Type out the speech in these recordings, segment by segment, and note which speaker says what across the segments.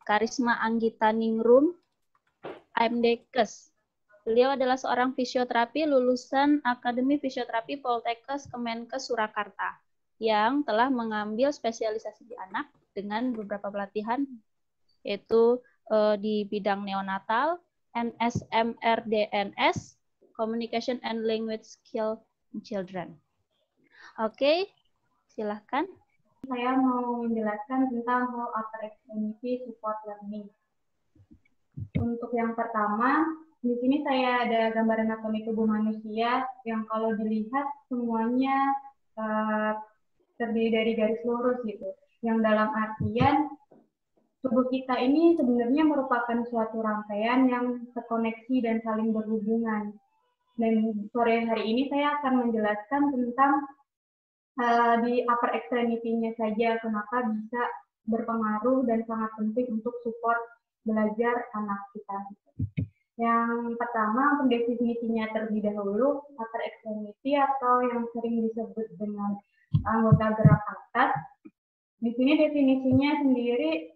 Speaker 1: Karisma Anggita Ningrum, AMDkes. Beliau adalah seorang fisioterapi lulusan Akademi Fisioterapi Poltekkes Kemenkes Surakarta yang telah mengambil spesialisasi di anak dengan beberapa pelatihan, yaitu di bidang neonatal, NSMRDNS, Communication and Language Skill in Children. Oke, silahkan.
Speaker 2: Saya mau menjelaskan tentang Whole Upper Extremity Support Learning. Untuk yang pertama, di sini saya ada gambar anatomi tubuh manusia yang kalau dilihat semuanya terdiri dari garis lurus gitu. Yang dalam artian tubuh kita ini sebenarnya merupakan suatu rangkaian yang terkoneksi dan saling berhubungan. Dan sore hari ini saya akan menjelaskan tentang di upper extremity-nya saja, kenapa bisa berpengaruh dan sangat penting untuk support belajar anak kita. Yang pertama, pendefinisinya terlebih dahulu, upper extremity atau yang sering disebut dengan anggota gerak atas. Di sini definisinya sendiri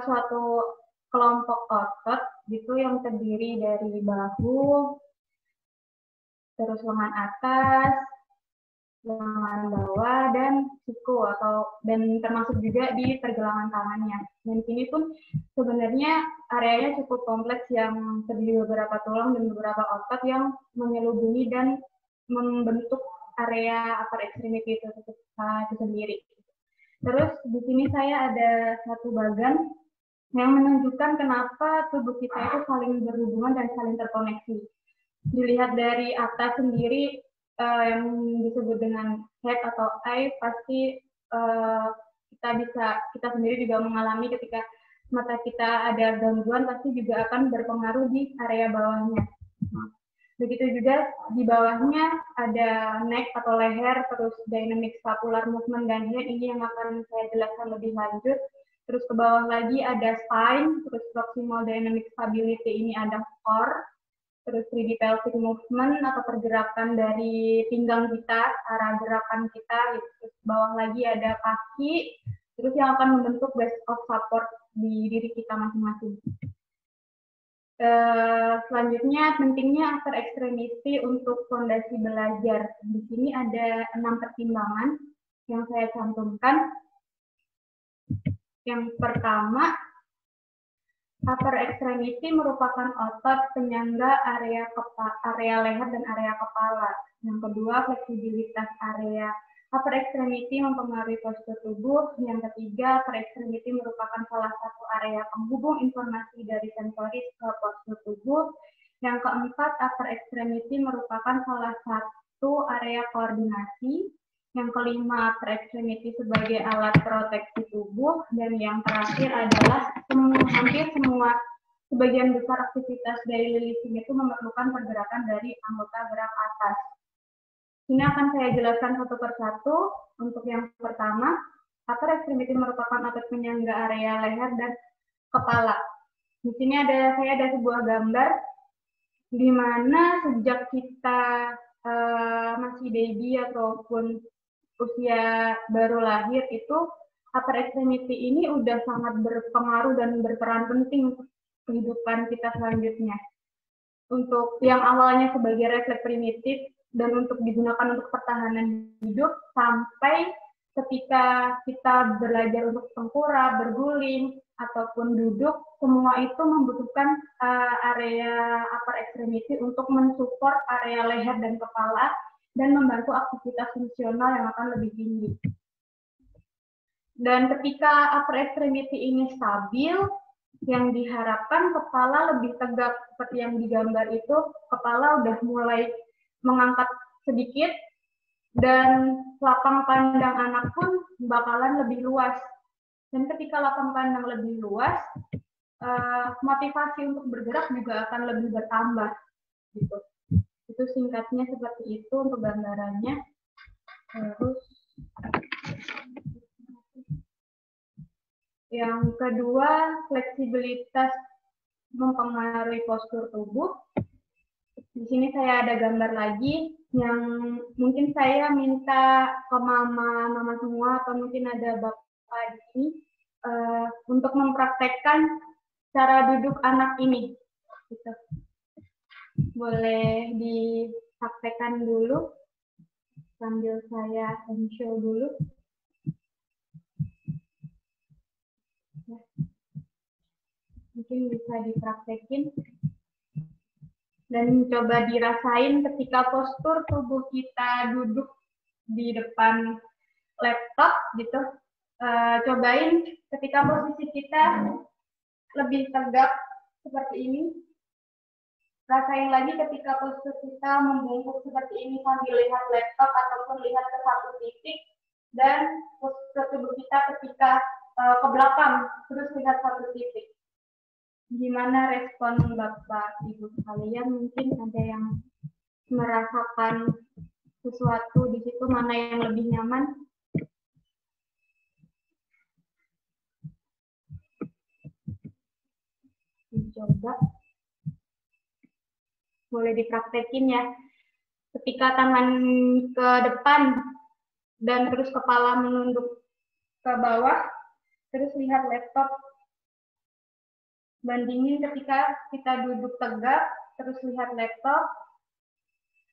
Speaker 2: suatu kelompok otot gitu yang terdiri dari bahu, terus lengan atas, lengan bawah, dan siku dan termasuk juga di pergelangan tangannya. Dan sini pun sebenarnya areanya cukup kompleks yang terdiri beberapa tulang dan beberapa otot yang menyelubungi dan membentuk area upper extremity itu sendiri. Terus di sini saya ada satu bagan yang menunjukkan kenapa tubuh kita itu saling berhubungan dan saling terkoneksi. Dilihat dari atas sendiri yang disebut dengan head atau eye, pasti kita sendiri juga mengalami ketika mata kita ada gangguan, pasti juga akan berpengaruh di area bawahnya. Begitu juga di bawahnya ada neck atau leher, terus dynamic scapular movement dan head, ini yang akan saya jelaskan lebih lanjut. Terus ke bawah lagi ada spine, terus proximal dynamic stability, ini ada core, terus 3D pelvic movement atau pergerakan dari pinggang kita, arah gerakan kita. Terus ke bawah lagi ada kaki, terus yang akan membentuk base of support di diri kita masing-masing. Selanjutnya, pentingnya upper extremity untuk fondasi belajar. Di sini ada 6 pertimbangan yang saya cantumkan. Yang pertama, upper extremity merupakan otot penyangga area leher dan area kepala. Yang kedua, fleksibilitas area upper extremity mempengaruhi postur tubuh. Yang ketiga, upper extremity merupakan salah satu area penghubung informasi dari sensoris ke postur tubuh. Yang keempat, upper extremity merupakan salah satu area koordinasi. Yang kelima, upper extremity sebagai alat proteksi tubuh. Dan yang terakhir adalah hampir semua sebagian besar aktivitas daily living itu memerlukan pergerakan dari anggota gerak atas. Ini akan saya jelaskan satu persatu. Untuk yang pertama, upper extremity merupakan otot penyangga area leher dan kepala. Di sini saya ada sebuah gambar di mana sejak kita masih baby ataupun usia baru lahir itu upper extremity ini udah sangat berpengaruh dan berperan penting untuk kehidupan kita selanjutnya. Untuk yang awalnya sebagai refleks primitif dan untuk digunakan untuk pertahanan hidup, sampai ketika kita belajar untuk tengkurap, berguling, ataupun duduk, semua itu membutuhkan area upper extremity untuk mensupport area leher dan kepala dan membantu aktivitas fungsional yang akan lebih tinggi. Dan ketika upper extremity ini stabil, yang diharapkan kepala lebih tegak, seperti yang digambar itu, kepala udah mulai mengangkat sedikit, dan lapang pandang anak pun bakalan lebih luas. Dan ketika lapang pandang lebih luas, motivasi untuk bergerak juga akan lebih bertambah. Gitu. Itu singkatnya seperti itu untuk gambarannya. Terus yang kedua, fleksibilitas mempengaruhi postur tubuh. Di sini saya ada gambar lagi yang mungkin saya minta ke mama semua atau mungkin ada bapak di sini untuk mempraktekkan cara duduk anak ini. Gitu. Boleh dipraktekkan dulu sambil saya show dulu. Ya. Mungkin bisa dipraktekin dan coba dirasain ketika postur tubuh kita duduk di depan laptop gitu. Cobain ketika posisi kita lebih tegap seperti ini. Rasain lagi ketika postur kita membungkuk seperti ini sambil lihat laptop ataupun lihat ke satu titik, dan postur tubuh kita ketika ke belakang terus lihat satu titik. Gimana respon Bapak Ibu sekalian? Mungkin ada yang merasakan sesuatu di situ, mana yang lebih nyaman? Dicoba. Boleh dipraktekin ya. Ketika tangan ke depan dan terus kepala menunduk ke bawah, terus lihat laptop. Bandingin ketika kita duduk tegak, terus lihat laptop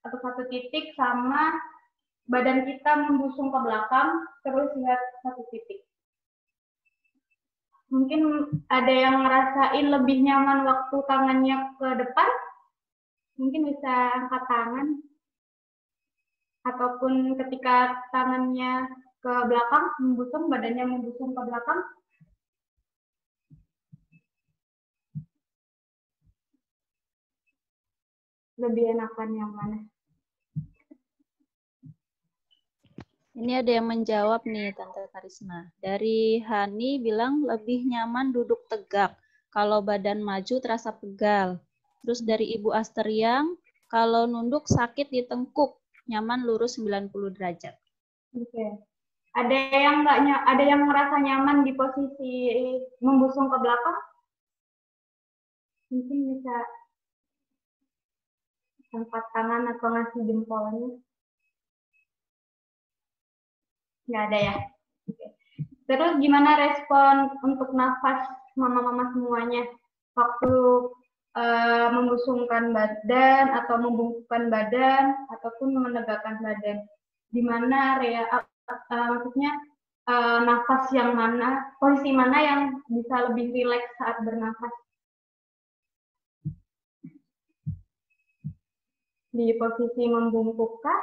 Speaker 2: atau satu titik, sama badan kita membusung ke belakang, terus lihat satu titik. Mungkin ada yang ngerasain lebih nyaman waktu tangannya ke depan, mungkin bisa angkat tangan. Ataupun ketika tangannya ke belakang, membusung, badannya membusung ke belakang. Lebih enakan yang mana?
Speaker 1: Ini ada yang menjawab nih, Tante Karisma. Dari Hani bilang lebih nyaman duduk tegak. Kalau badan maju terasa pegal. Terus dari Ibu Asteriang, kalau nunduk sakit di tengkuk. Nyaman lurus 90 derajat.
Speaker 2: Oke. Ada yang merasa nyaman di posisi membusung ke belakang? Mungkin bisa angkat tangan atau ngasih jempolnya. Nggak ada ya? Oke. Terus gimana respon untuk nafas mama-mama semuanya waktu membusungkan badan atau membungkukkan badan ataupun menegakkan badan? Di mana area maksudnya nafas yang mana, posisi mana yang bisa lebih rileks saat bernafas? Di posisi membungkukkah?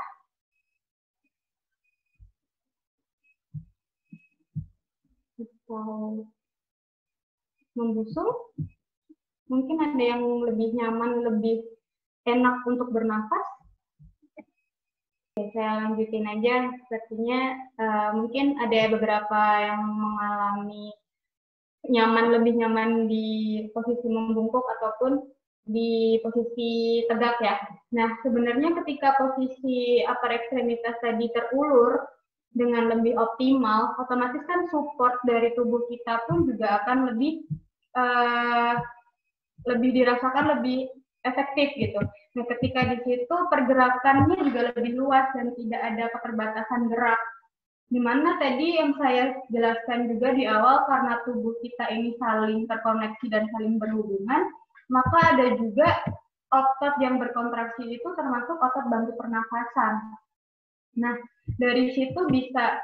Speaker 2: Atau membusung? Mungkin ada yang lebih nyaman, lebih enak untuk bernafas. Oke, saya lanjutin aja. Sepertinya mungkin ada beberapa yang mengalami lebih nyaman di posisi membungkuk ataupun di posisi tegak ya. Nah, sebenarnya ketika posisi upper ekstremitas tadi terulur dengan lebih optimal, otomatis kan support dari tubuh kita pun juga akan lebih dirasakan lebih efektif gitu. Nah, ketika di situ pergerakannya juga lebih luas dan tidak ada keterbatasan gerak. Dimana tadi yang saya jelaskan juga di awal, karena tubuh kita ini saling terkoneksi dan saling berhubungan, maka ada juga otot yang berkontraksi itu termasuk otot bantu pernafasan. Nah, dari situ bisa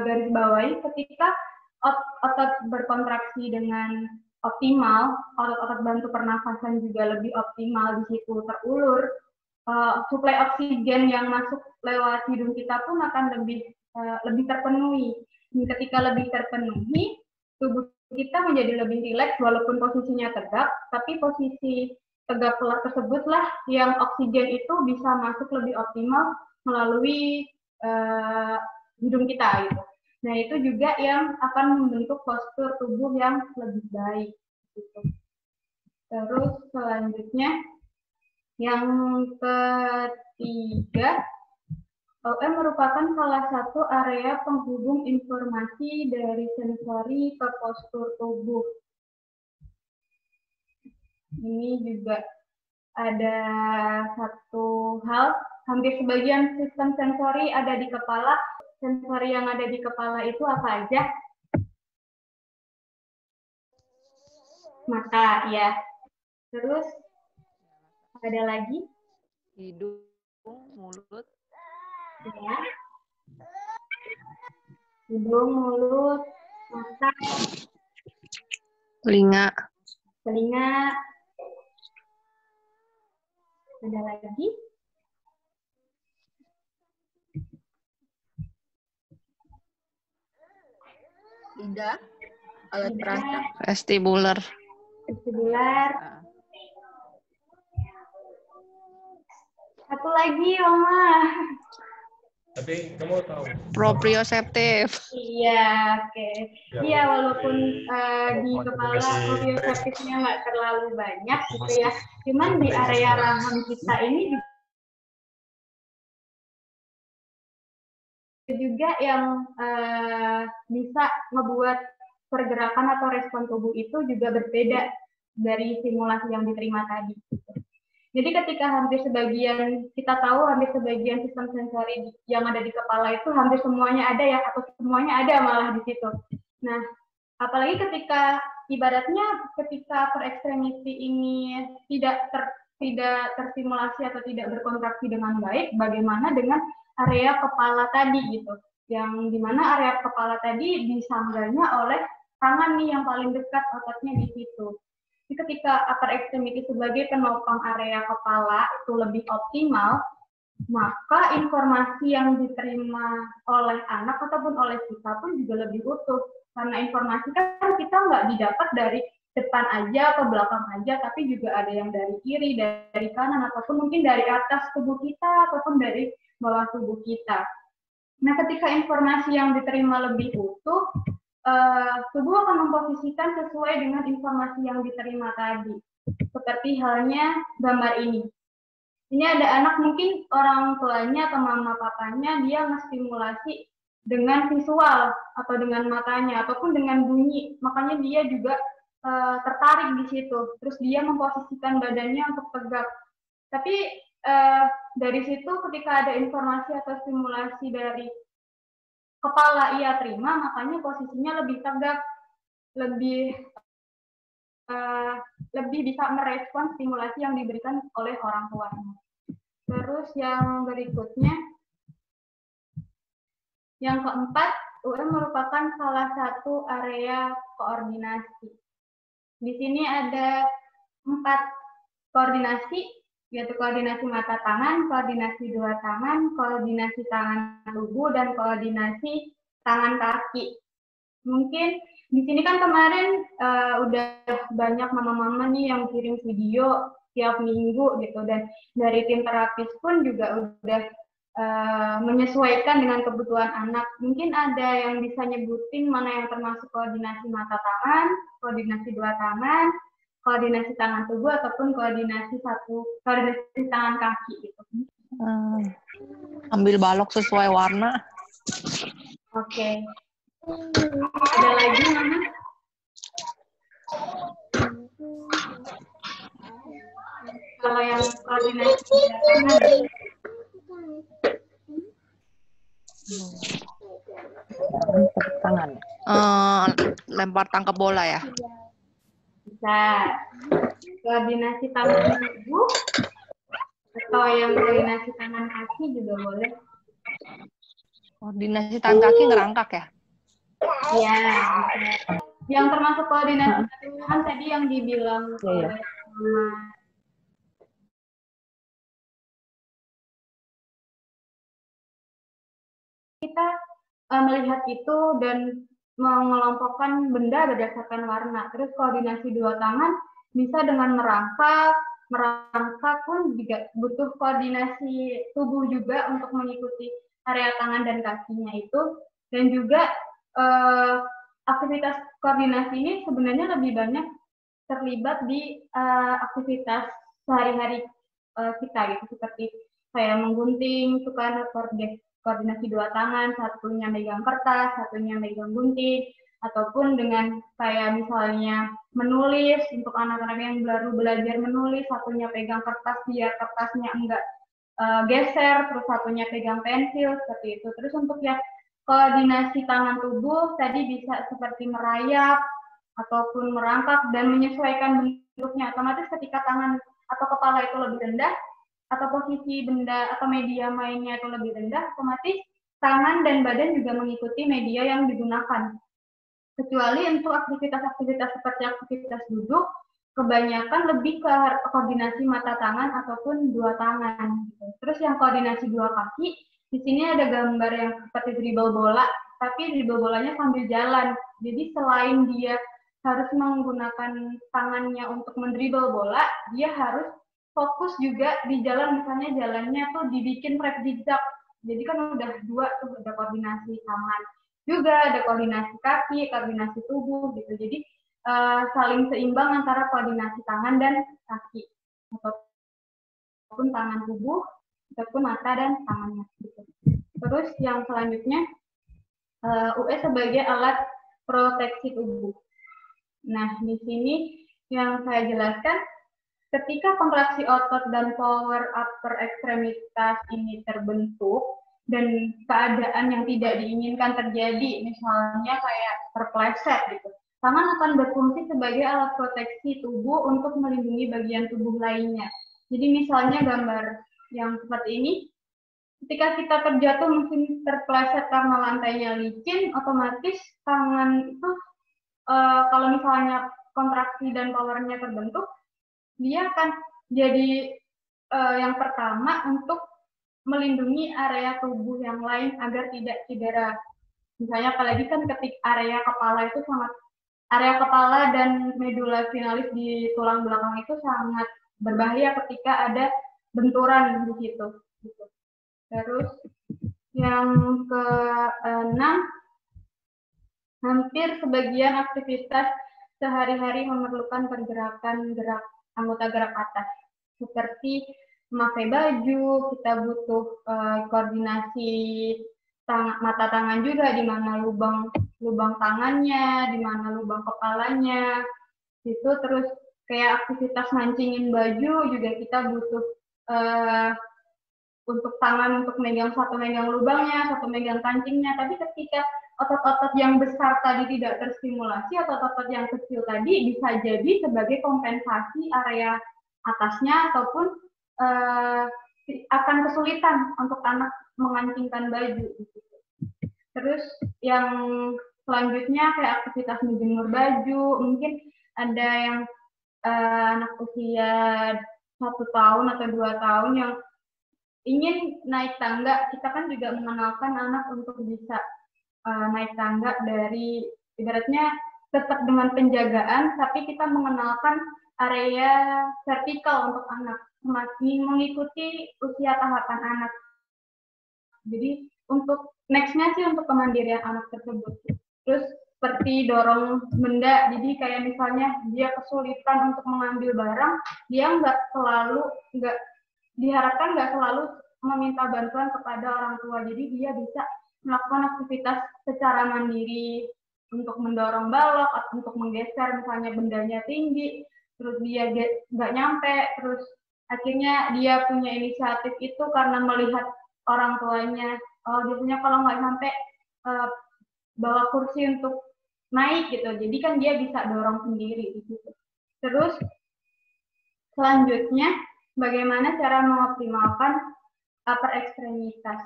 Speaker 2: garis bawahi ketika otot berkontraksi dengan optimal, otot-otot bantu pernafasan juga lebih optimal, di situ terulur, suplai oksigen yang masuk lewat hidung kita pun akan lebih terpenuhi. Dan ketika lebih terpenuhi, tubuh kita menjadi lebih rileks walaupun posisinya tegak, tapi posisi tegak tersebutlah yang oksigen itu bisa masuk lebih optimal melalui hidung kita gitu. Nah, itu juga yang akan membentuk postur tubuh yang lebih baik gitu. Terus selanjutnya yang ketiga, OM merupakan salah satu area penghubung informasi dari sensori ke postur tubuh. Ini juga ada satu hal, hampir sebagian sistem sensori ada di kepala. Sensori yang ada di kepala itu apa aja? Mata, ya. Terus ada lagi?
Speaker 3: Hidung, mulut.
Speaker 2: Ya. Hidung, mulut, mata,
Speaker 3: Telinga.
Speaker 2: telinga. Ada lagi?
Speaker 4: Lidah, alat perasa.
Speaker 3: Vestibular.
Speaker 2: Vestibular. Satu lagi, Mama.
Speaker 5: Tapi kamu tahu.
Speaker 3: Proprioseptif.
Speaker 2: Iya, oke.
Speaker 5: Ya,
Speaker 2: Iya, walaupun di
Speaker 5: Waktu
Speaker 2: kepala
Speaker 5: masih
Speaker 2: proprioseptifnya nggak terlalu banyak gitu ya. Cuman di area rahang kita ini juga yang bisa ngebuat pergerakan atau respon tubuh itu juga berbeda dari simulasi yang diterima tadi. Jadi ketika hampir sebagian, kita tahu hampir sebagian sistem sensori yang ada di kepala itu hampir semuanya ada ya, atau semuanya ada malah di situ. Nah, apalagi ketika ibaratnya ketika per ekstremiti ini tidak tersimulasi atau tidak berkontraksi dengan baik, bagaimana dengan area kepala tadi gitu, yang dimana area kepala tadi disangganya oleh tangan nih yang paling dekat ototnya di situ. Jadi ketika upper extremity sebagai penopang area kepala itu lebih optimal, maka informasi yang diterima oleh anak ataupun oleh kita pun juga lebih utuh. Karena informasi kan kita nggak didapat dari depan aja atau belakang aja, tapi juga ada yang dari kiri, dari kanan, ataupun mungkin dari atas tubuh kita, ataupun dari bawah tubuh kita. Nah, ketika informasi yang diterima lebih utuh, tubuh akan memposisikan sesuai dengan informasi yang diterima tadi. Seperti halnya gambar ini. Ini ada anak, mungkin orang tuanya atau mama papanya dia ngestimulasi dengan visual atau dengan matanya ataupun dengan bunyi, makanya dia juga tertarik di situ. Terus dia memposisikan badannya untuk tegak. Tapi dari situ ketika ada informasi atau stimulasi dari kepala ia terima, makanya posisinya lebih tegak, lebih bisa merespon stimulasi yang diberikan oleh orang tuanya. Terus yang berikutnya, yang keempat, UM merupakan salah satu area koordinasi. Di sini ada 4 koordinasi, yaitu koordinasi mata tangan, koordinasi dua tangan, koordinasi tangan tubuh, dan koordinasi tangan kaki. Mungkin di sini kan kemarin udah banyak mama-mama nih yang kirim video tiap minggu gitu, dan dari tim terapis pun juga udah menyesuaikan dengan kebutuhan anak. Mungkin ada yang bisa nyebutin mana yang termasuk koordinasi mata tangan, koordinasi dua tangan, koordinasi tangan tubuh, ataupun koordinasi tangan kaki gitu.
Speaker 3: Ambil balok sesuai warna.
Speaker 2: Oke. Ada lagi, Mama? Kalau yang koordinasi tangan,
Speaker 3: Tangan. Lempar tangkap bola ya?
Speaker 2: bisa. Koordinasi tangan tubuh atau yang koordinasi tangan kaki juga boleh.
Speaker 3: Koordinasi tangan kaki ngerangkak ya?
Speaker 2: Iya. Yang termasuk koordinasi tangan tadi yang dibilang oleh Mama. Kita melihat itu dan mengelompokkan benda berdasarkan warna. Terus koordinasi dua tangan bisa dengan merangkak pun juga butuh koordinasi tubuh juga untuk mengikuti area tangan dan kakinya itu. Dan juga aktivitas koordinasi ini sebenarnya lebih banyak terlibat di aktivitas sehari-hari kita gitu, seperti kayak menggunting, itu kan koordinasi dua tangan, satunya megang kertas, satunya megang gunting, ataupun dengan kayak misalnya menulis untuk anak-anak yang baru belajar menulis, satunya pegang kertas biar kertasnya enggak geser, terus satunya pegang pensil, seperti itu. Terus untuk yang koordinasi tangan tubuh tadi bisa seperti merayap ataupun merangkak dan menyesuaikan bentuknya. Otomatis ketika tangan atau kepala itu lebih rendah, atau posisi benda atau media mainnya itu lebih rendah, otomatis tangan dan badan juga mengikuti media yang digunakan. Kecuali untuk aktivitas-aktivitas seperti aktivitas duduk, kebanyakan lebih ke koordinasi mata tangan ataupun dua tangan. Terus yang koordinasi dua kaki, di sini ada gambar yang seperti dribble bola, tapi dribble bolanya sambil jalan. Jadi selain dia harus menggunakan tangannya untuk mendribble bola, dia harus fokus juga di jalan, misalnya jalannya tuh dibikin track zigzag. Jadi kan udah dua tuh, ada koordinasi tangan juga, ada koordinasi kaki, koordinasi tubuh gitu. Jadi saling seimbang antara koordinasi tangan dan kaki, ataupun tangan tubuh, ataupun mata dan tangannya. Gitu. Terus yang selanjutnya, UE sebagai alat proteksi tubuh. Nah, di sini yang saya jelaskan, ketika kontraksi otot dan power upper ekstremitas ini terbentuk, dan keadaan yang tidak diinginkan terjadi, misalnya kayak terpleset gitu, tangan akan berfungsi sebagai alat proteksi tubuh untuk melindungi bagian tubuh lainnya. Jadi misalnya gambar yang seperti ini, ketika kita terjatuh mungkin terpleset karena lantainya licin, otomatis tangan itu kalau misalnya kontraksi dan powernya terbentuk, dia akan jadi yang pertama untuk melindungi area tubuh yang lain agar tidak cedera. Misalnya apalagi kan ketika area kepala itu sangat, area kepala dan medula finalis di tulang belakang itu sangat berbahaya ketika ada benturan di situ. Gitu. Terus yang ke-6, hampir sebagian aktivitas sehari-hari memerlukan pergerakan anggota gerak atas, seperti memakai baju, kita butuh koordinasi mata tangan juga, di mana lubang tangannya, di mana lubang kepalanya, itu. Terus kayak aktivitas mancingin baju juga kita butuh untuk tangan untuk satu megang lubangnya, satu megang kancingnya. Tapi ketika otot-otot yang besar tadi tidak terstimulasi, otot-otot yang kecil tadi bisa jadi sebagai kompensasi area atasnya, ataupun akan kesulitan untuk anak mengancingkan baju. Terus yang selanjutnya kayak aktivitas menjemur baju, mungkin ada yang anak usia 1 tahun atau 2 tahun yang ingin naik tangga. Kita kan juga mengenalkan anak untuk bisa naik tangga dari, ibaratnya tetap dengan penjagaan, tapi kita mengenalkan area vertikal untuk anak, mengikuti usia tahapan anak. Jadi untuk next-nya sih untuk kemandirian anak tersebut. Terus seperti dorong benda, jadi kayak misalnya dia kesulitan untuk mengambil barang, dia diharapkan nggak selalu meminta bantuan kepada orang tua. Jadi dia bisa melakukan aktivitas secara mandiri untuk mendorong balok atau untuk menggeser, misalnya bendanya tinggi, terus dia nggak nyampe, terus akhirnya dia punya inisiatif itu karena melihat orang tuanya. Biasanya kalau nggak sampai bawa kursi untuk naik gitu, jadi kan dia bisa dorong sendiri gitu. Terus selanjutnya, bagaimana cara mengoptimalkan upper ekstremitas?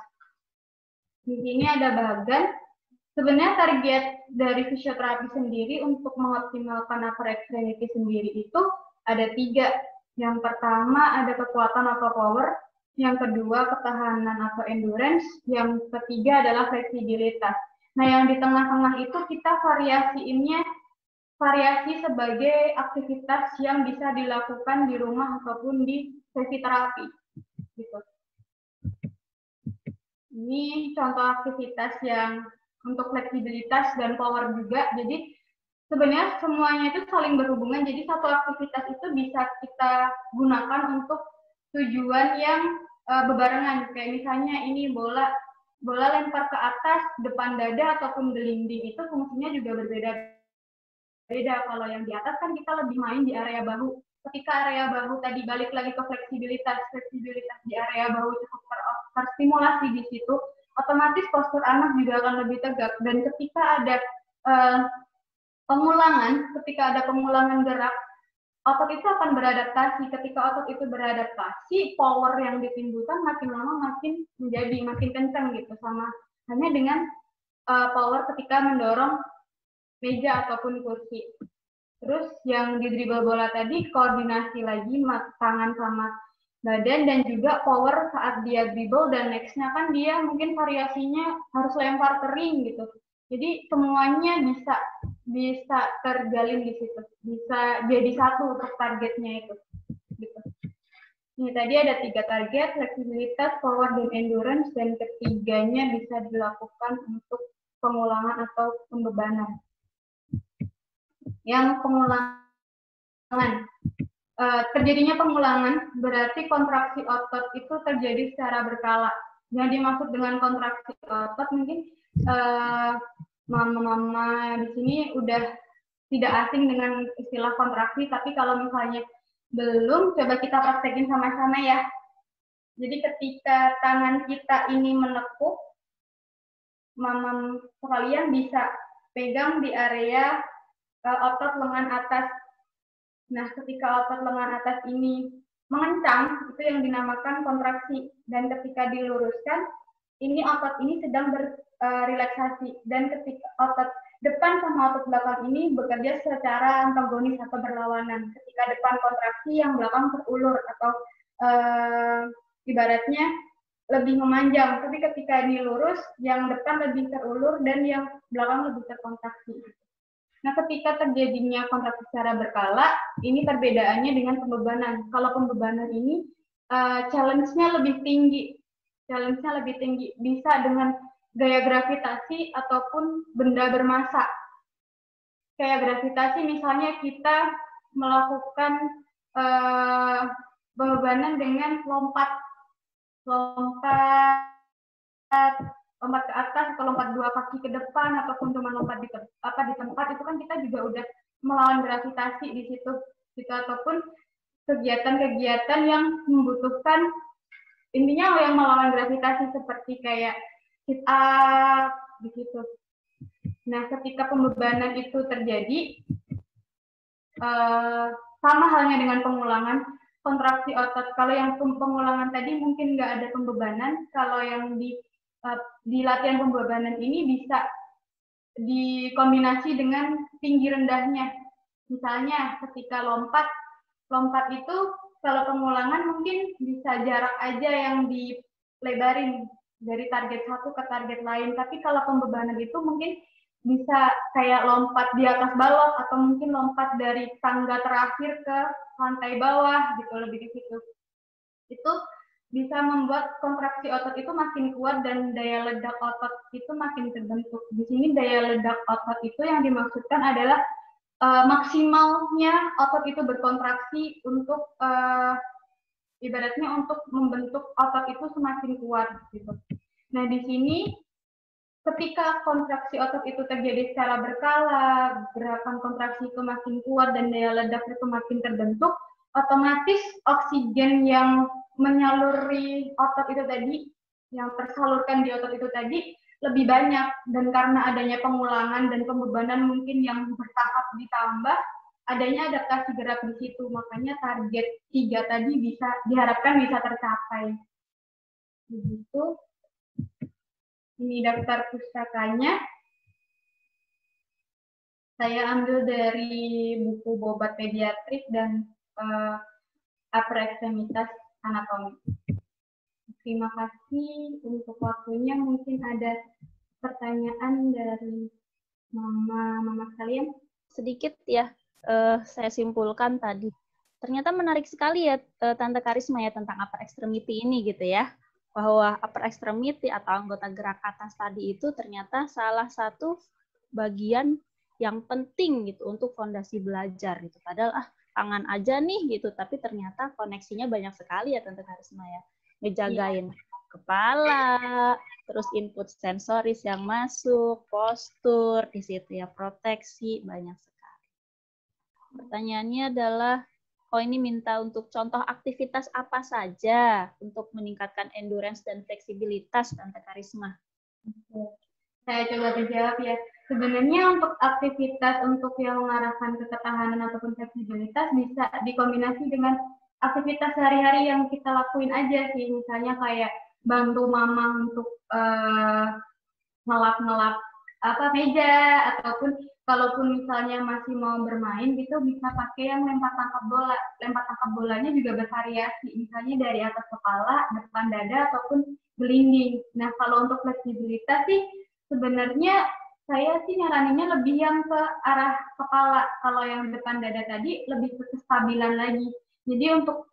Speaker 2: Di sini ada bagan. Sebenarnya target dari fisioterapi sendiri untuk mengoptimalkan upper extremity sendiri itu ada 3. Yang pertama ada kekuatan atau power, yang kedua ketahanan atau endurance, yang ketiga adalah fleksibilitas. Nah, yang di tengah-tengah itu kita variasi sebagai aktivitas yang bisa dilakukan di rumah ataupun di sesi terapi. Gitu. Ini contoh aktivitas yang untuk fleksibilitas dan power juga. Jadi sebenarnya semuanya itu saling berhubungan. Jadi satu aktivitas itu bisa kita gunakan untuk tujuan yang bebarengan. Kayak misalnya ini bola lempar ke atas, depan dada ataupun gelinding, itu fungsinya juga berbeda. Kalau yang di atas kan kita lebih main di area bahu. Ketika area bahu tadi balik lagi ke fleksibilitas di area bahu cukup terstimulasi di situ, otomatis postur anak juga akan lebih tegak. Dan ketika ada pemulangan, ketika ada pemulangan gerak, otot itu akan beradaptasi. Ketika otot itu beradaptasi, power yang ditimbulkan makin lama makin kencang gitu, sama hanya dengan power ketika mendorong meja ataupun kursi. Terus yang di dribble bola tadi koordinasi lagi tangan sama badan dan juga power saat dia dribble, dan nextnya kan dia mungkin variasinya harus lempar ke ring gitu. Jadi semuanya bisa terjalin di situ, bisa jadi satu untuk targetnya itu. Gitu. Ini tadi ada 3 target, fleksibilitas, power, dan endurance, dan ketiganya bisa dilakukan untuk pengulangan atau pembebanan. Yang pengulangan, terjadinya pengulangan berarti kontraksi otot itu terjadi secara berkala. Yang dimaksud dengan kontraksi otot mungkin mama-mama di sini udah tidak asing dengan istilah kontraksi, tapi kalau misalnya belum, coba kita praktekin sama-sama ya. Jadi ketika tangan kita ini menekuk, mama sekalian bisa pegang di area otot lengan atas. Nah, ketika otot lengan atas ini mengencang, itu yang dinamakan kontraksi. Dan ketika diluruskan, ini otot ini sedang berrelaksasi. Dan ketika otot depan sama otot belakang ini bekerja secara antagonis atau berlawanan. Ketika depan kontraksi, yang belakang terulur atau ibaratnya lebih memanjang. Tapi ketika ini lurus, yang depan lebih terulur dan yang belakang lebih terkontraksi. Nah, ketika terjadinya kontraksi secara berkala, ini perbedaannya dengan pembebanan. Kalau pembebanan ini challenge-nya lebih tinggi. Challenge-nya lebih tinggi. Bisa dengan gaya gravitasi ataupun benda bermassa. Kayak gravitasi, misalnya kita melakukan pembebanan dengan lompat ke atas atau lompat 2 kaki ke depan ataupun cuma lompat di tempat, itu kan kita juga udah melawan gravitasi di situ ataupun kegiatan-kegiatan yang membutuhkan intinya yang melawan gravitasi seperti kayak sit up di situ. Nah, ketika pembebanan itu terjadi sama halnya dengan pengulangan, kontraksi otot. Kalau yang pengulangan tadi mungkin nggak ada pembebanan, kalau yang di latihan pembebanan ini bisa dikombinasi dengan tinggi rendahnya. Misalnya ketika lompat itu kalau pengulangan mungkin bisa jarak aja yang dilebarin dari target satu ke target lain. Tapi kalau pembebanan itu mungkin bisa kayak lompat di atas balok atau mungkin lompat dari tangga terakhir ke lantai bawah gitu, lebih di situ. Itu bisa membuat kontraksi otot itu makin kuat dan daya ledak otot itu makin terbentuk. Di sini daya ledak otot itu yang dimaksudkan adalah maksimalnya otot itu berkontraksi untuk ibaratnya untuk membentuk otot itu semakin kuat gitu. Nah, di sini ketika kontraksi otot itu terjadi secara berkala, gerakan kontraksi itu makin kuat dan daya ledak itu makin terbentuk, otomatis oksigen yang menyaluri otot itu tadi, yang tersalurkan di otot itu tadi, lebih banyak. Dan karena adanya pengulangan dan pembebanan mungkin yang bertahap ditambah, adanya adaptasi gerak di situ. Makanya target 3 tadi diharapkan bisa tercapai. Begitu. Ini daftar pustakanya. Saya ambil dari buku Bobat Pediatrik dan upper extremitas anatomi. Terima kasih untuk waktunya. Mungkin ada pertanyaan dari mama sekalian.
Speaker 1: Sedikit ya, saya simpulkan tadi. Ternyata menarik sekali ya Tante Karisma ya tentang upper extremity ini gitu ya. Bahwa upper extremity atau anggota gerak atas tadi itu ternyata salah satu bagian yang penting gitu untuk fondasi belajar gitu. Padahal tangan aja nih gitu, tapi ternyata koneksinya banyak sekali ya Tante Karisma ya. Ngejagain kepala, terus input sensoris yang masuk, postur di situ ya, proteksi banyak sekali. Pertanyaannya adalah ini minta untuk contoh aktivitas apa saja untuk meningkatkan endurance dan fleksibilitas Tante Karisma.
Speaker 2: Saya coba terjawab ya. Sebenarnya untuk aktivitas untuk yang mengarahkan ke ketahanan ataupun fleksibilitas bisa dikombinasi dengan aktivitas sehari-hari yang kita lakuin aja sih. Misalnya kayak bantu mama untuk ngelap-ngelap apa meja, ataupun kalaupun misalnya masih mau bermain gitu bisa pakai yang lempar tangkap bola. Lempar tangkap bolanya juga bervariasi, misalnya dari atas kepala, depan dada, ataupun gelinding. Nah, kalau untuk fleksibilitas sih sebenarnya saya sih nyaraninnya lebih yang ke arah kepala. Kalau yang depan dada tadi lebih ke kestabilan lagi. Jadi untuk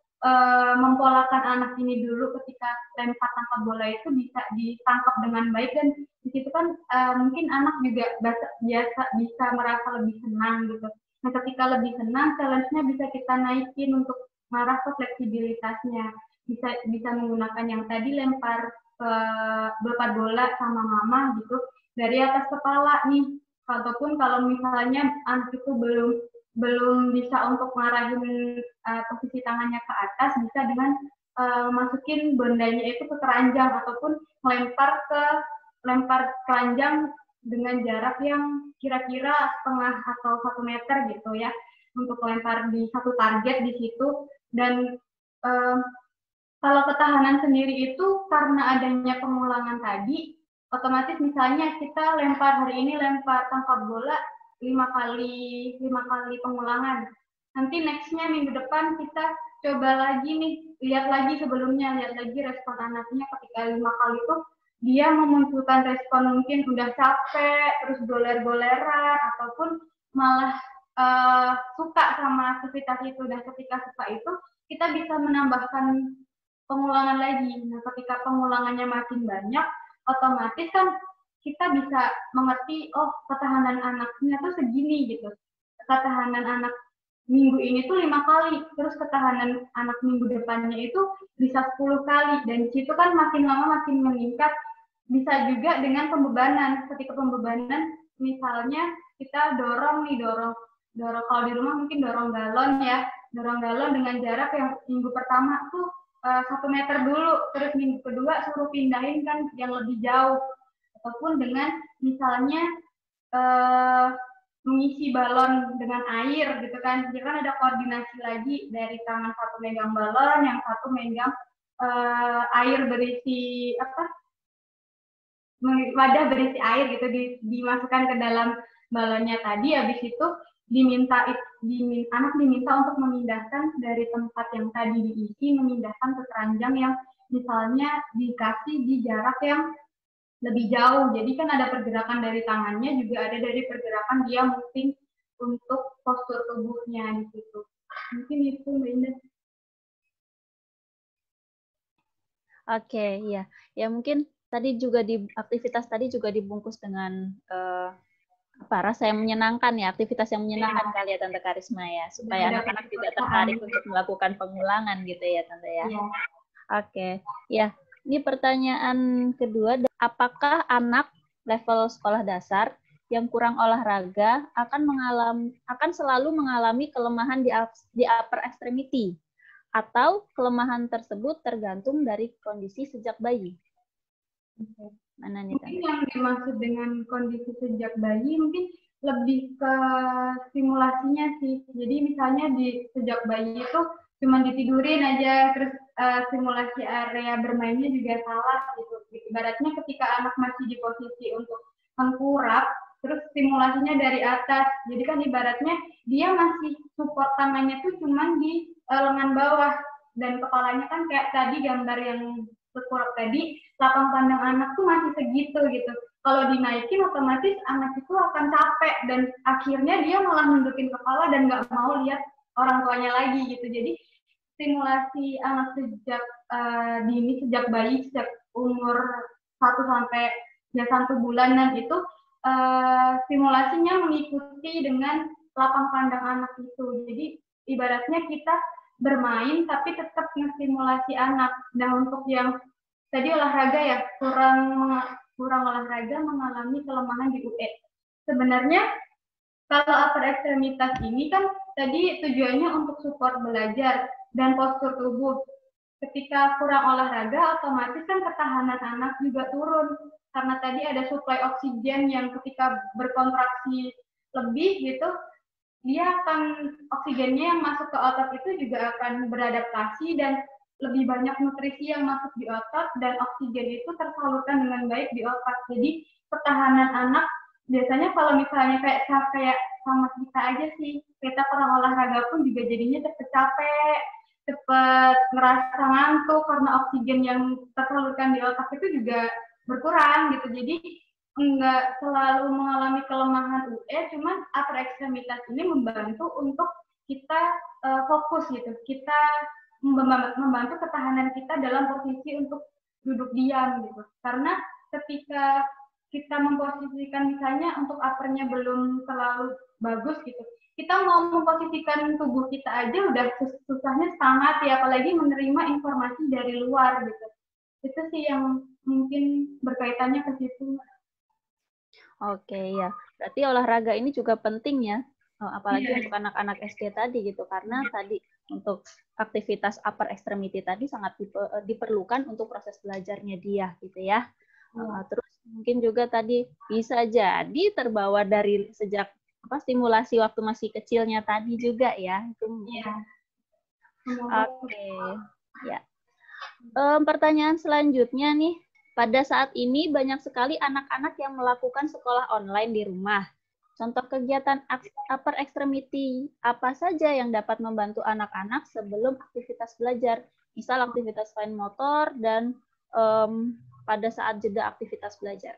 Speaker 2: mempolakan anak ini dulu ketika lempar tangkap bola itu bisa ditangkap dengan baik, dan di situ kan mungkin anak juga biasa bisa merasa lebih senang gitu. Nah, ketika lebih senang, challenge-nya bisa kita naikin untuk marah ke fleksibilitasnya. Bisa menggunakan yang tadi lempar bola sama mama gitu dari atas kepala nih. Ataupun kalau misalnya anak itu belum bisa untuk ngarahin posisi tangannya ke atas, bisa dengan masukin bondanya itu ke keranjang, ataupun lempar keranjang dengan jarak yang kira-kira setengah atau 1 meter gitu ya, untuk lempar di satu target di situ. Dan kalau ketahanan sendiri itu karena adanya pengulangan tadi, otomatis misalnya kita hari ini lempar tangkap bola 5 kali pengulangan. Nanti nextnya minggu depan kita coba lagi nih, lihat lagi respon anaknya ketika 5 kali itu dia memunculkan respon mungkin udah capek, terus goler-goleran, ataupun malah suka sama aktivitas itu. Dan ketika suka itu kita bisa menambahkan pengulangan lagi. Nah, ketika pengulangannya makin banyak, otomatis kan kita bisa mengerti, oh ketahanan anaknya tuh segini gitu. Ketahanan anak minggu ini tuh 5 kali, terus ketahanan anak minggu depannya itu bisa 10 kali, dan situ kan makin lama makin meningkat. Bisa juga dengan pembebanan. Ketika pembebanan, misalnya kita dorong kalau di rumah mungkin dorong galon dengan jarak yang minggu pertama tuh 1 meter dulu, terus minggu kedua suruh pindahin kan yang lebih jauh. Ataupun dengan misalnya mengisi balon dengan air gitu kan, jadi kan ada koordinasi lagi dari tangan satu megang balon, yang satu megang air berisi wadah berisi air gitu, dimasukkan ke dalam balonnya tadi. Habis itu anak diminta untuk memindahkan dari tempat yang tadi diisi, memindahkan ke keranjang yang misalnya dikasih di jarak yang lebih jauh. Jadi kan ada pergerakan dari tangannya, juga ada dari pergerakan dia moving untuk postur tubuhnya di situ. Mungkin itu Mbak Indah.
Speaker 1: Oke, ya. Ya mungkin tadi juga aktivitas tadi juga dibungkus dengan rasa yang menyenangkan ya, aktivitas yang menyenangkan kali ya Tante Karisma ya, supaya anak-anak juga tertarik untuk melakukan pengulangan gitu ya Tante ya. Oke, ya. Ini pertanyaan kedua, apakah anak level sekolah dasar yang kurang olahraga akan selalu mengalami kelemahan di upper extremity, atau kelemahan tersebut tergantung dari kondisi sejak bayi? Mana nih,
Speaker 2: mungkin yang dimaksud dengan kondisi sejak bayi mungkin lebih ke simulasinya sih. Jadi misalnya di sejak bayi itu cuma ditidurin aja, terus simulasi area bermainnya juga salah gitu. Ibaratnya ketika anak masih di posisi untuk tengkurap, terus simulasinya dari atas. Jadi kan ibaratnya dia masih support tangannya tuh cuma di lengan bawah, dan kepalanya kan kayak tadi gambar yang tengkurap tadi, lapang pandang anak tuh masih segitu gitu. Kalau dinaikin otomatis anak itu akan capek, dan akhirnya dia malah nundukin kepala dan nggak mau lihat orang tuanya lagi gitu. Jadi simulasi anak sejak dini, sejak bayi, sejak umur 1 sampai 1 bulanan itu simulasinya mengikuti dengan lapang pandang anak itu. Jadi ibaratnya kita bermain tapi tetap ngesimulasi anak. Nah, untuk yang tadi olahraga ya, kurang olahraga mengalami kelemahan di UE. Sebenarnya kalau upper ekstremitas ini kan tadi tujuannya untuk support belajar dan postur tubuh. ketika kurang olahraga, otomatis kan ketahanan anak juga turun. Karena tadi ada suplai oksigen yang ketika berkontraksi lebih gitu, dia akan oksigennya yang masuk ke otot itu juga akan beradaptasi dan lebih banyak nutrisi yang masuk di otot dan oksigen itu tersalurkan dengan baik di otak. Jadi pertahanan anak biasanya kalau misalnya kayak sama kita aja sih, kita kurang olahraga pun juga jadinya cepet capek, cepet ngerasa ngantuk karena oksigen yang tersalurkan di otak itu juga berkurang gitu. Jadi enggak selalu mengalami kelemahan UE, cuman upper ekstremitas ini membantu untuk kita fokus gitu. Kita membantu ketahanan kita dalam posisi untuk duduk diam gitu. Karena ketika kita memposisikan misalnya untuk uppernya belum terlalu bagus gitu, kita mau memposisikan tubuh kita aja udah susahnya sangat ya, apalagi menerima informasi dari luar gitu. Itu sih yang mungkin berkaitannya ke situ.
Speaker 1: Oke, ya. Berarti olahraga ini juga penting ya, apalagi untuk anak-anak SD tadi gitu, karena tadi untuk aktivitas upper extremity tadi sangat diperlukan untuk proses belajarnya dia gitu ya. Terus mungkin juga tadi bisa jadi terbawa dari sejak stimulasi waktu masih kecilnya tadi juga ya. Oke, ya. Pertanyaan selanjutnya nih, pada saat ini banyak sekali anak-anak yang melakukan sekolah online di rumah. Contoh kegiatan upper extremity apa saja yang dapat membantu anak-anak sebelum aktivitas belajar? Misal aktivitas fine motor dan pada saat jeda aktivitas belajar.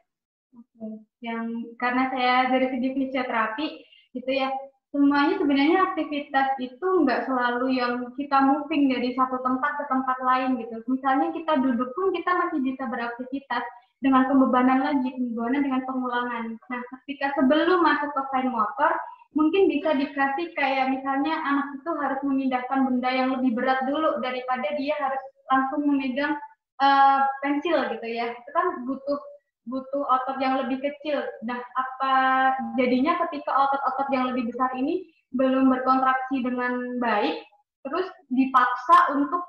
Speaker 2: Yang karena saya dari segi fisioterapi gitu ya, semuanya sebenarnya aktivitas itu nggak selalu yang kita moving dari satu tempat ke tempat lain gitu. Misalnya kita duduk pun kita masih bisa beraktivitas dengan pembebanan dengan pengulangan. Nah, ketika sebelum masuk ke fine motor, mungkin bisa dikasih kayak misalnya anak itu harus memindahkan benda yang lebih berat dulu daripada dia harus langsung memegang pensil gitu ya. Itu kan butuh otot yang lebih kecil. Nah, apa jadinya ketika otot-otot yang lebih besar ini belum berkontraksi dengan baik, terus dipaksa untuk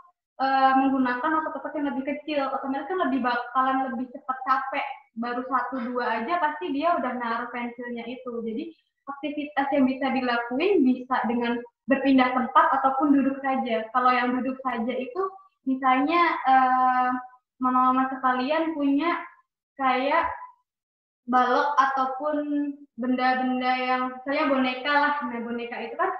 Speaker 2: menggunakan otot-otot yang lebih kecil, otomatis kan bakalan lebih cepat capek. Baru 1-2 aja pasti dia udah naruh pensilnya itu. Jadi aktivitas yang bisa dilakuin bisa dengan berpindah tempat ataupun duduk saja. Kalau yang duduk saja itu misalnya mama-mama sekalian punya kayak balok ataupun benda-benda yang misalnya boneka lah. Nah, boneka itu kan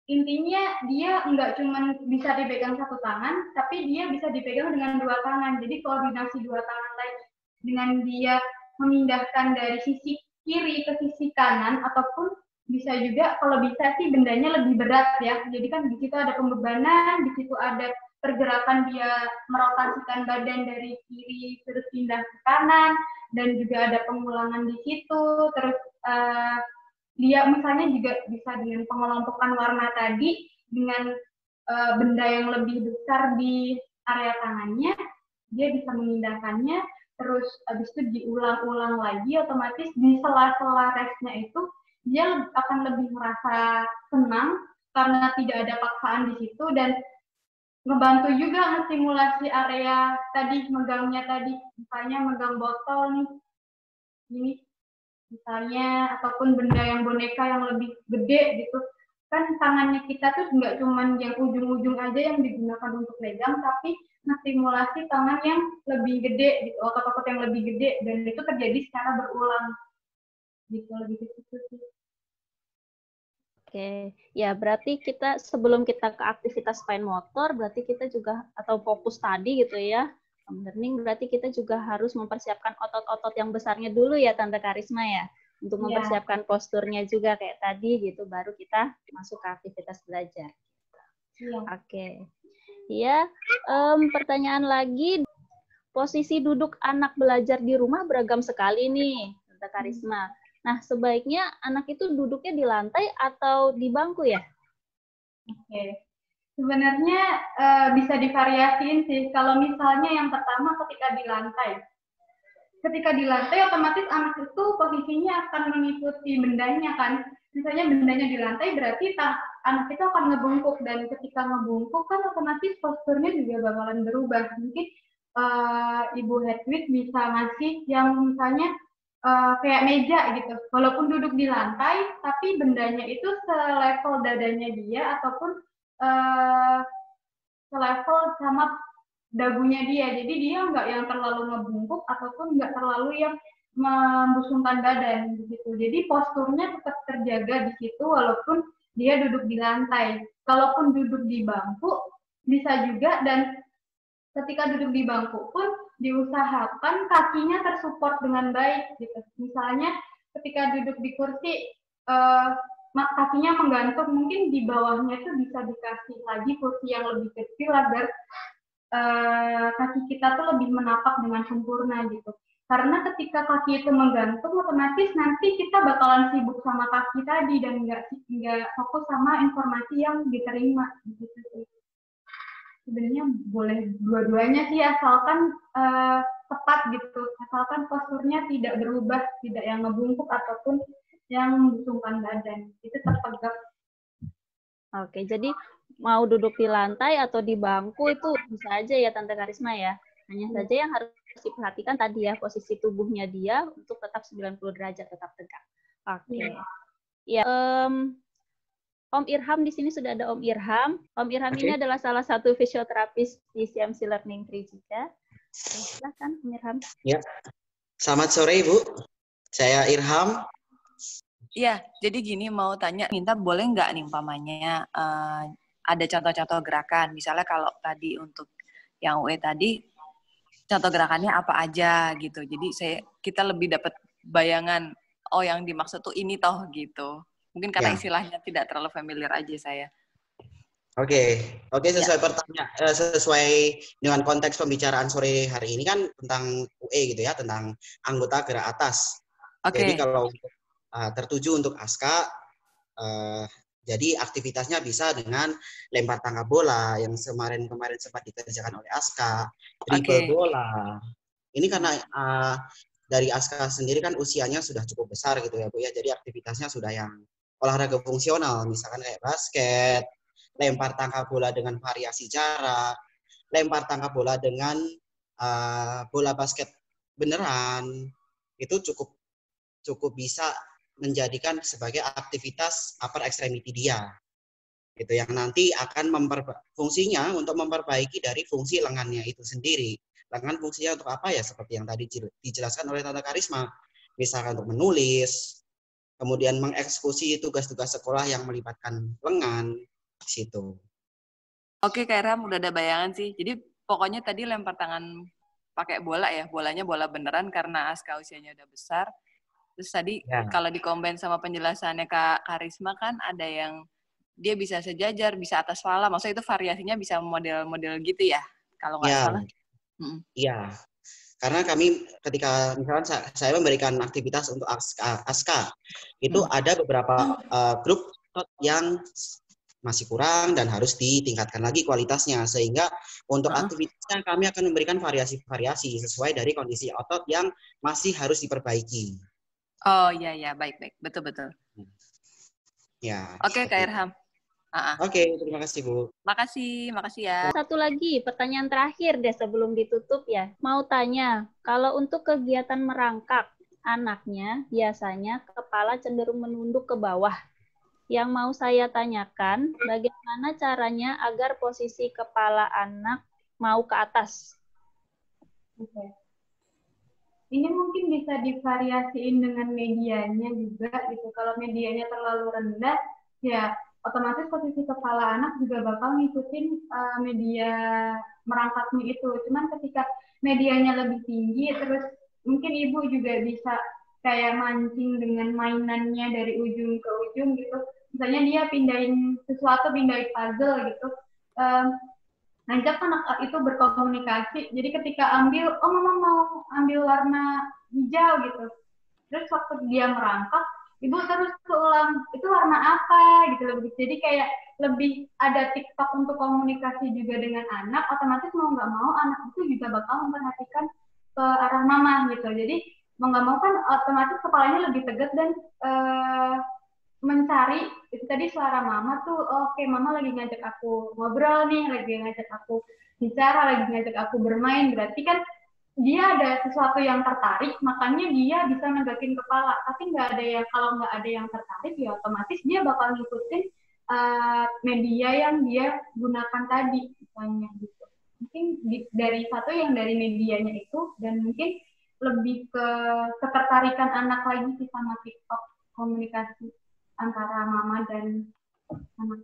Speaker 2: intinya dia nggak cuma bisa dipegang satu tangan, tapi dia bisa dipegang dengan 2 tangan. Jadi koordinasi 2 tangan lagi dengan dia memindahkan dari sisi kiri ke sisi kanan, ataupun bisa juga kalau bisa sih bendanya lebih berat ya. Jadi kan di situ ada pembebanan, di situ ada pergerakan dia merotasikan badan dari kiri terus pindah ke kanan, dan juga ada pengulangan di situ. Terus dia misalnya juga bisa dengan pengelompokan warna tadi dengan benda yang lebih besar di area tangannya, dia bisa memindahkannya. Terus habis itu diulang-ulang lagi, otomatis di sela-sela restnya itu dia akan lebih merasa senang karena tidak ada paksaan di situ, dan ngebantu juga ngestimulasi area tadi, megangnya tadi, misalnya megang botol nih, ini misalnya, ataupun benda yang boneka yang lebih gede gitu, kan tangannya kita tuh nggak cuma yang ujung-ujung aja yang digunakan untuk pegang, tapi ngestimulasi tangan yang lebih gede gitu, otot-otot yang lebih gede, dan itu terjadi secara berulang gitu, lebih ke situ sih.
Speaker 1: Oke, ya berarti kita sebelum kita ke aktivitas fine motor, berarti kita juga, atau fokus tadi gitu ya, learning, berarti kita juga harus mempersiapkan otot-otot yang besarnya dulu ya, Tante Karisma ya, untuk mempersiapkan posturnya juga kayak tadi gitu, baru kita masuk ke aktivitas belajar. Oke, ya, pertanyaan lagi, posisi duduk anak belajar di rumah beragam sekali nih, Tante Karisma. Nah, sebaiknya anak itu duduknya di lantai atau di bangku ya?
Speaker 2: Oke. Sebenarnya bisa divariasiin sih. Kalau misalnya yang pertama ketika di lantai. Ketika di lantai otomatis anak itu posisinya akan mengikuti bendanya kan. Misalnya bendanya di lantai berarti anak itu akan ngebungkuk, dan ketika ngebungkuk kan otomatis posturnya juga bakalan berubah. Mungkin Ibu Hedwig bisa ngasih yang misalnya kayak meja gitu, walaupun duduk di lantai tapi bendanya itu selevel dadanya dia ataupun selevel sama dagunya dia, jadi dia nggak yang terlalu ngebungkuk ataupun nggak terlalu yang membusungkan badan gitu. Jadi posturnya tetap terjaga di situ walaupun dia duduk di lantai. Kalaupun duduk di bangku bisa juga, dan ketika duduk di bangku pun diusahakan kakinya tersupport dengan baik gitu. Misalnya ketika duduk di kursi kakinya menggantung, mungkin di bawahnya itu bisa dikasih lagi kursi yang lebih kecil agar kaki kita tuh lebih menapak dengan sempurna gitu. Karena ketika kaki itu menggantung, otomatis nanti kita bakalan sibuk sama kaki tadi dan nggak fokus sama informasi yang diterima gitu. Sebenarnya boleh dua-duanya sih, asalkan tepat gitu, asalkan posturnya tidak berubah, tidak yang ngebungkuk ataupun yang membusungkan badan, itu tertegak.
Speaker 1: Oke, jadi mau duduk di lantai atau di bangku itu bisa aja ya Tante Karisma ya. Hanya saja yang harus diperhatikan tadi ya, posisi tubuhnya dia untuk tetap 90 derajat, tetap tegak. Oke. Ya, Om Irham di sini sudah ada Om Irham. Om Irham ini adalah salah satu fisioterapis di CMC Learning Tree juga. Silakan Om Irham.
Speaker 6: Ya. Selamat sore Ibu. Saya Irham.
Speaker 7: Iya, jadi gini mau tanya, minta boleh nggak nih umpamanya ada contoh-contoh gerakan, misalnya kalau tadi untuk yang UE tadi, contoh gerakannya apa aja gitu. Jadi kita lebih dapat bayangan, oh yang dimaksud tuh ini toh gitu. Mungkin karena istilahnya tidak terlalu familiar aja saya.
Speaker 6: Oke, sesuai dengan konteks pembicaraan sore hari ini kan tentang UE gitu ya, tentang anggota gerak atas. Jadi kalau tertuju untuk ASKA, jadi aktivitasnya bisa dengan lempar tangkap bola yang kemarin sempat dikerjakan oleh ASKA, dribble bola. Ini karena dari ASKA sendiri kan usianya sudah cukup besar gitu ya Bu ya, jadi aktivitasnya sudah yang olahraga fungsional, misalkan kayak basket, lempar tangkap bola dengan variasi jarak, lempar tangkap bola dengan bola basket beneran, itu cukup bisa menjadikan sebagai aktivitas upper extremity dia, gitu, yang nanti akan fungsinya untuk memperbaiki dari fungsi lengannya itu sendiri. Lengan fungsinya untuk apa ya? Seperti yang tadi dijelaskan oleh Tante Karisma, misalkan untuk menulis, kemudian mengeksekusi tugas-tugas sekolah yang melibatkan lengan, situ.
Speaker 7: Oke, Kak Ram, udah ada bayangan sih. Jadi pokoknya tadi lempar tangan pakai bola ya, bolanya bola beneran karena ASKA usianya udah besar. Terus tadi kalau dikombin sama penjelasannya Kak Karisma kan ada yang dia bisa sejajar, bisa atas pala. Maksudnya itu variasinya bisa model-model gitu ya, kalau nggak salah.
Speaker 6: Iya, karena kami ketika misalnya saya memberikan aktivitas untuk ASKA, itu ada beberapa grup yang masih kurang dan harus ditingkatkan lagi kualitasnya, sehingga untuk aktivitasnya kami akan memberikan variasi-variasi sesuai dari kondisi otot yang masih harus diperbaiki.
Speaker 7: Oh iya, baik, betul.
Speaker 6: Ya.
Speaker 7: Oke, Kak Irham.
Speaker 6: Oke, terima kasih Bu.
Speaker 7: Makasih ya.
Speaker 1: Satu lagi, pertanyaan terakhir deh sebelum ditutup ya. Mau tanya, kalau untuk kegiatan merangkak, anaknya biasanya kepala cenderung menunduk ke bawah. Yang mau saya tanyakan, bagaimana caranya agar posisi kepala anak mau ke atas?
Speaker 2: Oke. Ini mungkin bisa divariasiin dengan medianya juga gitu. Kalau medianya terlalu rendah, ya otomatis posisi kepala anak juga bakal ngikutin media merangkaknya itu. Cuman ketika medianya lebih tinggi, terus mungkin ibu juga bisa kayak mancing dengan mainannya dari ujung ke ujung gitu. Misalnya dia pindahin puzzle gitu. Ngajak anak itu berkomunikasi. Jadi ketika ambil, oh mama mau ambil warna hijau gitu. Terus waktu dia merangkak, ibu terus ulang, itu warna apa gitu. Jadi kayak lebih ada TikTok untuk komunikasi juga dengan anak, otomatis mau nggak mau anak itu juga bakal memperhatikan ke arah mama gitu. Jadi mau nggak mau kan otomatis kepalanya lebih tegak dan mencari itu tadi suara mama tuh, oke, mama lagi ngajak aku ngobrol nih, lagi ngajak aku bicara, lagi ngajak aku bermain, berarti kan dia ada sesuatu yang tertarik, makanya dia bisa negakin kepala. Tapi nggak ada yang, kalau nggak ada yang tertarik, ya otomatis dia bakal ngikutin media yang dia gunakan tadi, misalnya gitu. Mungkin dari satu yang dari medianya itu, dan mungkin lebih ke ketertarikan anak lagi sih sama TikTok, komunikasi antara mama dan anak.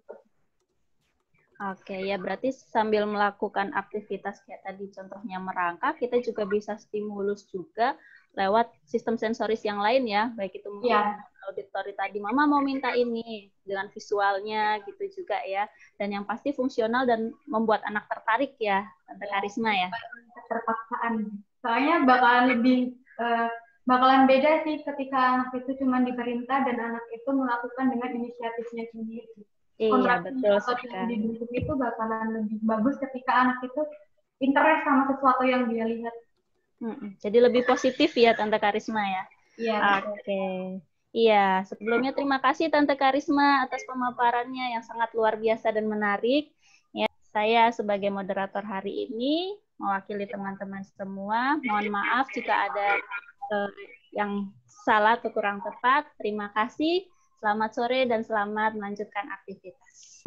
Speaker 1: Oke, ya berarti sambil melakukan aktivitas kayak tadi contohnya merangkak, kita juga bisa stimulus juga lewat sistem sensoris yang lain ya, baik itu mungkin auditory tadi, mama mau minta ini, dengan visualnya gitu juga ya, dan yang pasti fungsional dan membuat anak tertarik ya, Tante Karisma ya.
Speaker 2: Keterpaksaan, soalnya bakalan beda sih ketika anak itu cuma diperintah dan anak itu melakukan dengan inisiatifnya sendiri.
Speaker 1: Iya, betul sekali.
Speaker 2: Dibentuk itu bakalan lebih bagus ketika anak itu interest sama sesuatu yang dia lihat.
Speaker 1: Jadi lebih positif ya Tante Karisma ya.
Speaker 2: Iya.
Speaker 1: Oke. Iya, sebelumnya terima kasih Tante Karisma atas pemaparannya yang sangat luar biasa dan menarik. Ya, saya sebagai moderator hari ini mewakili teman-teman semua. Mohon maaf jika ada yang salah atau kurang tepat. Terima kasih. Selamat sore dan selamat melanjutkan aktivitas.